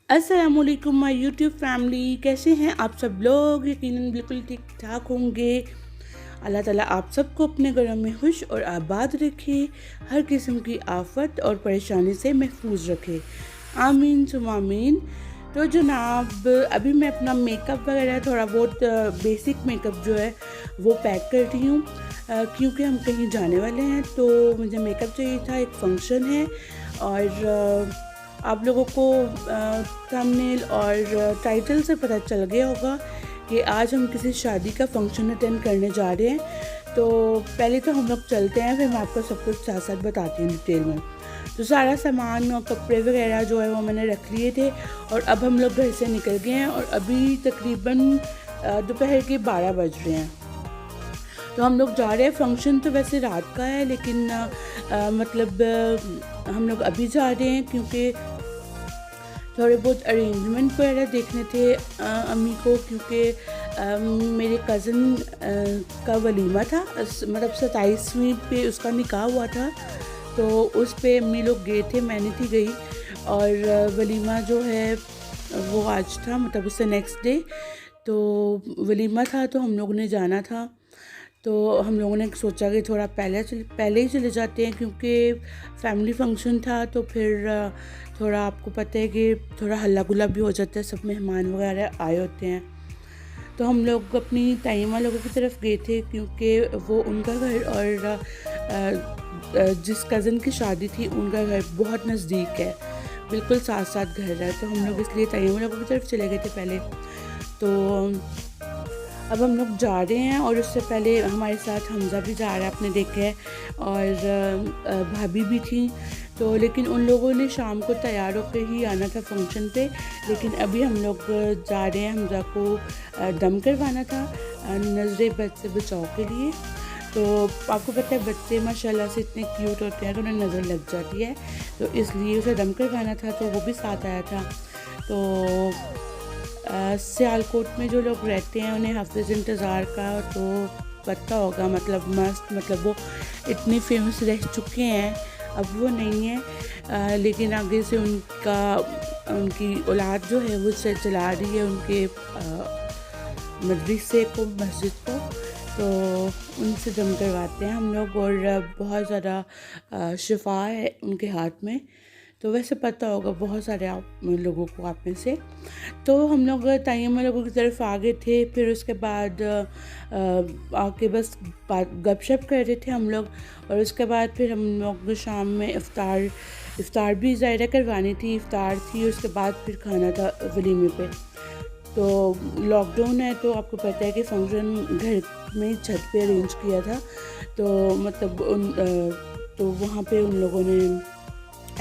अस्सलामुअलैकुम my YouTube family, कैसे हैं आप सब लोग। यकीनन बिल्कुल ठीक ठाक होंगे। अल्लाह ताला आप सबको अपने घरों में खुश और आबाद रखे, हर किस्म की आफत और परेशानी से महफूज रखे, आमीन सुम आमीन। तो जनाब, अभी मैं अपना मेकअप वगैरह थोड़ा बहुत बेसिक मेकअप जो है वो पैक कर रही हूँ, क्योंकि हम कहीं जाने वाले हैं तो मुझे मेकअप चाहिए था। एक फंक्शन है और आप लोगों को थंबनेल और टाइटल से पता चल गया होगा कि आज हम किसी शादी का फंक्शन अटेंड करने जा रहे हैं। तो पहले तो हम लोग चलते हैं, फिर मैं आपको सब कुछ साथ साथ बताती हूँ डिटेल में। तो सारा सामान और कपड़े वगैरह जो है वो मैंने रख लिए थे और अब हम लोग घर से निकल गए हैं और अभी तकरीबन दोपहर के 12 बज रहे हैं। तो हम लोग जा रहे हैं। फंक्शन तो वैसे रात का है, लेकिन हम लोग अभी जा रहे हैं क्योंकि थोड़े बहुत अरेंजमेंट वगैरह देखने थे अम्मी को, क्योंकि मेरे कज़न का वलीमा था, मतलब 27वीं पे उसका निकाह हुआ था। तो उस पे अम्मी लोग गए थे, मैं नहीं थी गई। और वलीमा जो है वो आज था, मतलब उससे नेक्स्ट डे तो वलीमा था, तो हम लोगों ने जाना था। तो हम लोगों ने सोचा कि थोड़ा पहले ही चले जाते हैं, क्योंकि फैमिली फंक्शन था। तो फिर थोड़ा आपको पता है कि थोड़ा हल्ला गुल्ला भी हो जाता है, सब मेहमान वगैरह आए होते हैं। तो हम लोग अपनी ताईमा लोगों की तरफ गए थे, क्योंकि वो उनका घर और जिस कज़न की शादी थी उनका घर बहुत नज़दीक है, बिल्कुल साथ साथ घर है। तो हम लोग इसलिए ताईमा लोगों की तरफ चले गए थे पहले। तो अब हम लोग जा रहे हैं और उससे पहले हमारे साथ हमज़ा भी जा रहा है, आपने देखा है, और भाभी भी थी। तो लेकिन उन लोगों ने शाम को तैयार होकर ही आना था फंक्शन पे, लेकिन अभी हम लोग जा रहे हैं। हमज़ा को दम करवाना था नज़र बद से बचाव के लिए। तो आपको पता है बच्चे माशाल्लाह से इतने क्यूट होते हैं तो उन्हें नज़र लग जाती है, तो इसलिए उसे दम करवाना था, तो वो भी साथ आया था। तो सियालकोट में जो लोग रहते हैं उन्हें हाफिज़ इंतज़ार का तो पता होगा, मतलब मस्त, मतलब वो इतने फेमस रह चुके हैं, अब वो नहीं है। लेकिन आगे से उनकी औलाद जो है वो चला रही है उनके मदरसे को, मस्जिद को। तो उनसे दम करवाते हैं हम लोग, और बहुत ज़्यादा शिफा है उनके हाथ में। तो वैसे पता होगा बहुत सारे आप लोगों को आप में से। तो हम लोग ताइयमा लोगों की तरफ आ गए थे। फिर उसके बाद आके बस गपशप कर रहे थे हम लोग। और उसके बाद फिर हम लोग शाम में इफ़्तार भी ज़ाहिर करवानी थी, इफ़्तार थी, उसके बाद फिर खाना था वलीमे पे। तो लॉकडाउन है तो आपको पता है कि फंक्शन घर में छत पे अरेंज किया था। तो तो वहाँ पे उन लोगों ने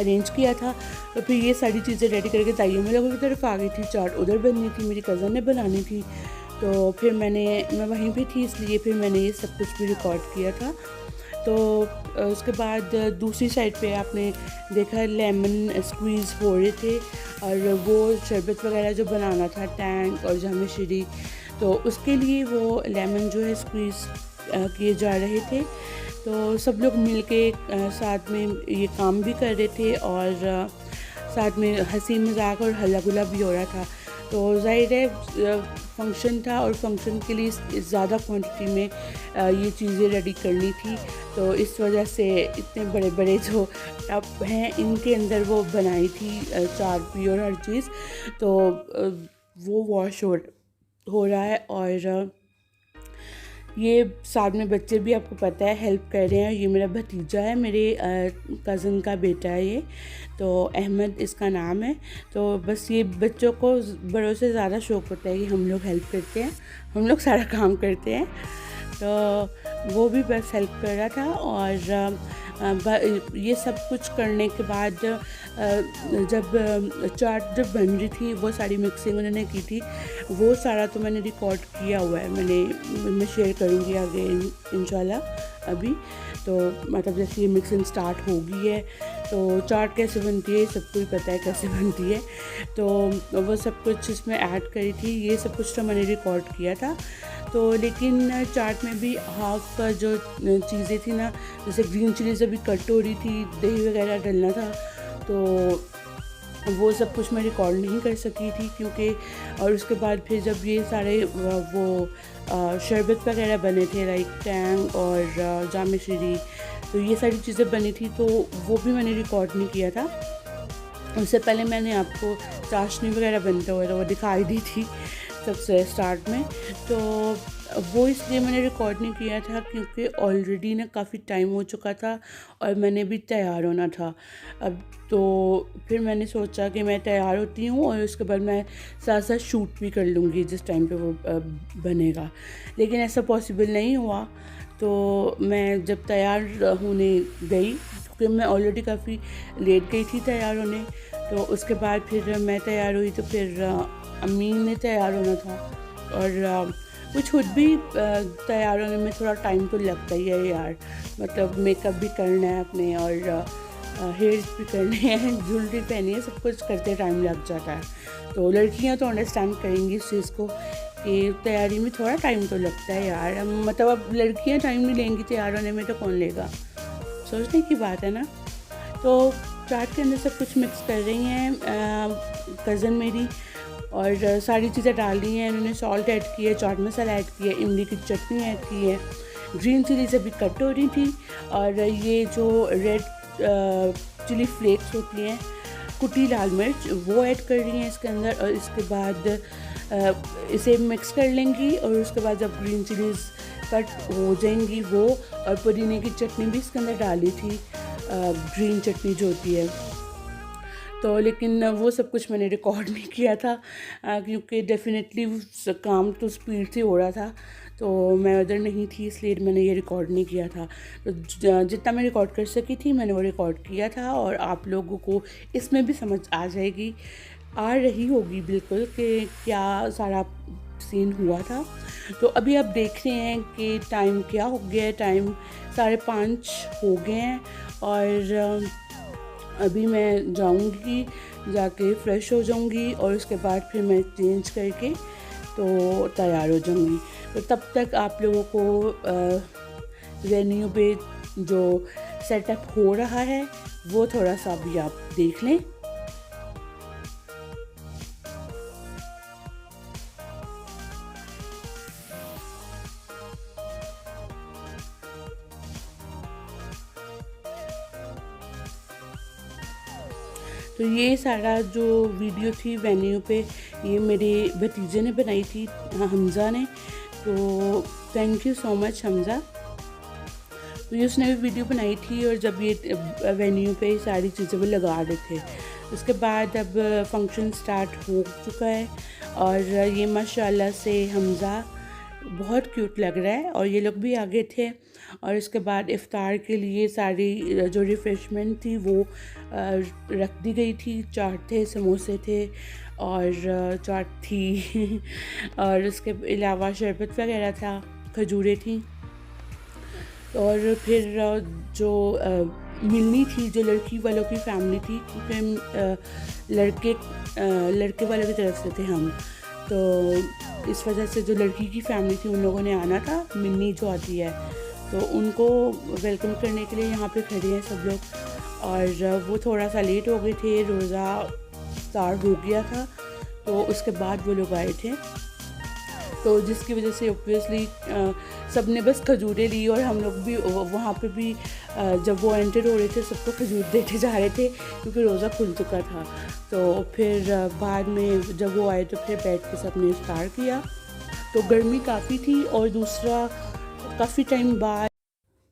अरेंज किया था। तो फिर ये सारी चीज़ें रेडी करके ताइयों लोगों की तरफ आ गई थी। चाट उधर बननी थी, मेरी कज़न ने बनानी थी। तो फिर मैं वहीं पे थी, इसलिए फिर मैंने ये सब कुछ भी रिकॉर्ड किया था। तो उसके बाद दूसरी साइड पे आपने देखा लेमन स्क्वीज़ हो रहे थे, और वो शरबत वगैरह जो बनाना था, टैंक और जाम शीरी, तो उसके लिए वो लेमन जो है स्क्वीज़ किए जा रहे थे। तो सब लोग मिलके साथ में ये काम भी कर रहे थे, और साथ में हंसी मजाक और हल्ला गुल्ला भी हो रहा था। तो जाहिर है फंक्शन था और फंक्शन के लिए ज़्यादा क्वांटिटी में ये चीज़ें रेडी करनी थी। तो इस वजह से इतने बड़े बड़े जो टब हैं इनके अंदर वो बनाई थी चारपी और हर चीज़। तो वो वॉश हो रहा है, और ये साथ में बच्चे भी आपको पता है हेल्प कर रहे हैं। ये मेरा भतीजा है, मेरे कज़न का बेटा है ये, तो अहमद इसका नाम है। तो बस ये बच्चों को बड़ों से ज़्यादा शौक़ होता है कि हम लोग हेल्प करते हैं, हम लोग सारा काम करते हैं। तो वो भी बस हेल्प कर रहा था। और ये सब कुछ करने के बाद चाट जब बन रही थी वो सारी मिक्सिंग उन्होंने की थी, वो सारा तो मैंने रिकॉर्ड किया हुआ है, मैं शेयर करूँगी आगे इंशाल्लाह अभी। तो मतलब जैसे ये मिक्सिंग स्टार्ट हो गई है, तो चाट कैसे बनती है सबको ही पता है कैसे बनती है। तो वो सब कुछ इसमें ऐड करी थी, ये सब कुछ तो मैंने रिकॉर्ड किया था। तो लेकिन चाट में भी हाफ जो चीज़ें थी ना, जैसे ग्रीन चिलीज़ अभी कट हो रही थी, दही वगैरह डलना था, तो वो सब कुछ मैं रिकॉर्ड नहीं कर सकी थी क्योंकि, और उसके बाद फिर जब ये सारे वो शरबत वगैरह बने थे लाइक टैंग और जाम शीरी, तो ये सारी चीज़ें बनी थी तो वो भी मैंने रिकॉर्ड नहीं किया था। उससे पहले मैंने आपको चाशनी वगैरह बनते हुए तो वो दिखाई दी थी सबसे स्टार्ट में, तो वो इसलिए मैंने रिकॉर्ड नहीं किया था क्योंकि ऑलरेडी ना काफ़ी टाइम हो चुका था और मैंने भी तैयार होना था। अब तो फिर मैंने सोचा कि मैं तैयार होती हूँ और उसके बाद मैं साथ साथ शूट भी कर लूँगी जिस टाइम पे वो बनेगा, लेकिन ऐसा पॉसिबल नहीं हुआ। तो मैं जब तैयार होने गई, क्योंकि मैं ऑलरेडी काफ़ी लेट गई थी तैयार होने, तो उसके बाद फिर मैं तैयार हुई तो फिर अम्मी ने तैयार होना था और कुछ खुद भी तैयार होने में थोड़ा टाइम तो लगता ही है यार, मतलब मेकअप भी करना है अपने और हेयर्स भी करने हैं, ज्वेलरी पहनी है, सब कुछ करते टाइम लग जाता है। तो लड़कियां तो अंडरस्टैंड करेंगी इस चीज़ को कि तैयारी में थोड़ा टाइम तो लगता है यार, मतलब अब लड़कियां टाइम नहीं लेंगी तैयार होने में तो कौन लेगा, सोचने की बात है ना। तो चाट के अंदर सब कुछ मिक्स कर रही हैं कज़न मेरी और सारी चीज़ें डाल दी हैं इन्होंने, सॉल्ट ऐड किया, चाट मसाला ऐड किया, इमली की चटनी ऐड की है, ग्रीन चिलीज अभी कट हो रही थी और ये जो रेड चिली फ्लेक्स होती हैं, कुटी लाल मिर्च, वो ऐड कर रही हैं इसके अंदर और इसके बाद इसे मिक्स कर लेंगी और उसके बाद जब ग्रीन चिलीज कट हो जाएंगी वो, और पुदीने की चटनी भी इसके अंदर डाली थी, ग्रीन चटनी जो होती है। तो लेकिन वो सब कुछ मैंने रिकॉर्ड नहीं किया था क्योंकि डेफिनेटली काम तो स्पीड से हो रहा था, तो मैं उधर नहीं थी इसलिए मैंने ये रिकॉर्ड नहीं किया था। तो जितना मैं रिकॉर्ड कर सकी थी मैंने वो रिकॉर्ड किया था और आप लोगों को इसमें भी समझ आ जाएगी, आ रही होगी बिल्कुल कि क्या सारा सीन हुआ था। तो अभी आप देख रहे हैं कि टाइम क्या हो गया है, टाइम 5:30 हो गए हैं और अभी मैं जाऊंगी, जाके फ़्रेश हो जाऊंगी और उसके बाद फिर मैं चेंज करके तो तैयार हो जाऊंगी। तो तब तक आप लोगों को वेन्यू पे जो सेटअप हो रहा है वो थोड़ा सा भी आप देख लें। तो ये सारा जो वीडियो थी वेन्यू पे, ये मेरे भतीजे ने बनाई थी, हमज़ा ने, तो thank you so much Hamza. तो ये उसने भी वीडियो बनाई थी और जब ये वेन्यू पे सारी चीज़ें वो लगा रहे थे, उसके बाद अब फंक्शन स्टार्ट हो चुका है और ये माशाल्लाह से हमज़ा बहुत क्यूट लग रहा है और ये लोग भी आगे थे। और इसके बाद इफ़्तार के लिए सारी जो रिफ़्रेशमेंट थी वो रख दी गई थी, चाट थे, समोसे थे और चाट थी और उसके अलावा शरबत वगैरह था, खजूरें थी। और फिर जो मिलनी थी, जो लड़की वालों की फैमिली थी, क्योंकि लड़के वालों की तरफ से थे हम, तो इस वजह से जो लड़की की फैमिली थी उन लोगों ने आना था, मिलनी जो आती है, तो उनको वेलकम करने के लिए यहाँ पे खड़े हैं सब लोग। और वो थोड़ा सा लेट हो गए थे, रोज़ा स्टार्ट हो गया था, तो उसके बाद वो लोग आए थे, तो जिसकी वजह से ऑब्वियसली सब ने बस खजूरें ली और हम लोग भी वहाँ पे भी जब वो एंटर हो रहे थे सबको खजूर देते जा रहे थे क्योंकि रोज़ा खुल चुका था। तो फिर बाद में जब वो आए तो फिर बैठ के सब ने इफ्तार किया। तो गर्मी काफ़ी थी और दूसरा काफ़ी टाइम बाद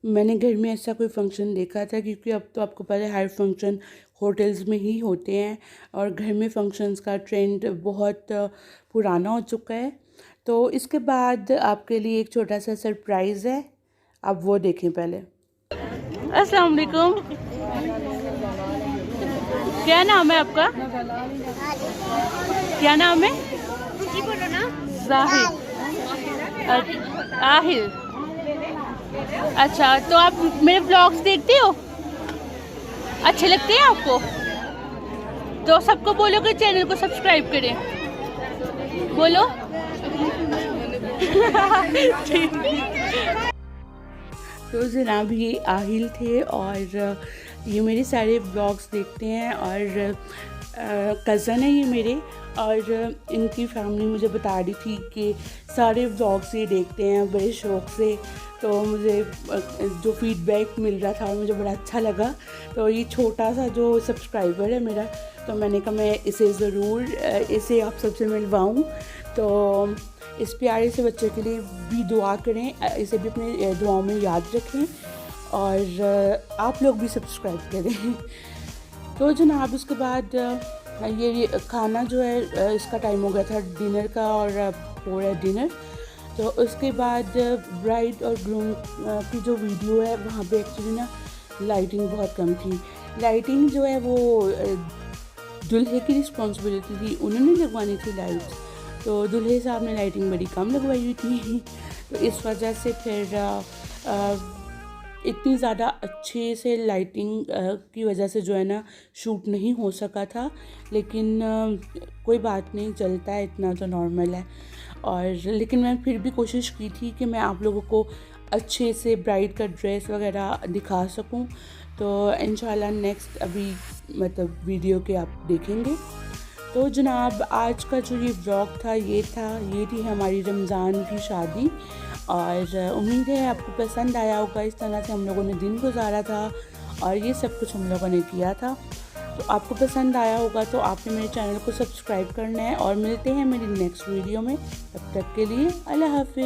मैंने घर में ऐसा कोई फंक्शन देखा था, क्योंकि अब तो आपको पता है हर फंक्शन होटल्स में ही होते हैं और घर में फंक्शंस का ट्रेंड बहुत पुराना हो चुका है। तो इसके बाद आपके लिए एक छोटा सा सरप्राइज़ है, आप वो देखें पहले। अस्सलाम वालेकुम, क्या नाम है आपका? क्या नाम है? बोलो ना। जाहिद, आहिल। अच्छा, तो आप मेरे व्लॉग्स देखते हो? अच्छे लगते हैं आपको? तो सबको बोलो कि चैनल को सब्सक्राइब करें, बोलो। तो जनाब ये आहिल थे और ये मेरे सारे व्लॉग्स देखते हैं और कज़न है ये मेरे, और इनकी फैमिली मुझे बता रही थी कि सारे व्लॉग्स ये देखते हैं बड़े शौक़ से। तो मुझे जो फीडबैक मिल रहा था मुझे बड़ा अच्छा लगा। तो ये छोटा सा जो सब्सक्राइबर है मेरा, तो मैंने कहा मैं इसे ज़रूर इसे आप सबसे मिलवाऊँ। तो इस प्यारे से बच्चे के लिए भी दुआ करें, इसे भी अपने दुआओं में याद रखें, और आप लोग भी सब्सक्राइब करें। तो जनाब उसके बाद ये खाना जो है इसका टाइम हो गया था डिनर का, और हो रहा है डिनर। तो उसके बाद ब्राइड और ग्रूम की जो वीडियो है वहाँ पे एक्चुअली ना लाइटिंग बहुत कम थी। लाइटिंग जो है वो दूल्हे की रिस्पॉन्सिबिलिटी थी, उन्होंने लगवानी थी लाइट्स। तो दूल्हे साहब ने लाइटिंग बड़ी कम लगवाई हुई थी। तो इस वजह से फिर इतनी ज़्यादा अच्छे से लाइटिंग की वजह से जो है ना शूट नहीं हो सका था। लेकिन कोई बात नहीं, चलता है, इतना तो नॉर्मल है। और लेकिन मैं फिर भी कोशिश की थी कि मैं आप लोगों को अच्छे से ब्राइड का ड्रेस वगैरह दिखा सकूं। तो इंशाल्लाह नेक्स्ट अभी मतलब वीडियो के आप देखेंगे। तो जनाब आज का जो ये व्लॉग था ये थी हमारी रमज़ान की शादी, और उम्मीद है आपको पसंद आया होगा। इस तरह से हम लोगों ने दिन गुजारा था और ये सब कुछ हम लोगों ने किया था। तो आपको पसंद आया होगा तो आपने मेरे चैनल को सब्सक्राइब करना है, और मिलते हैं मेरी नेक्स्ट वीडियो में। तब तक के लिए अल्लाह हाफिज़।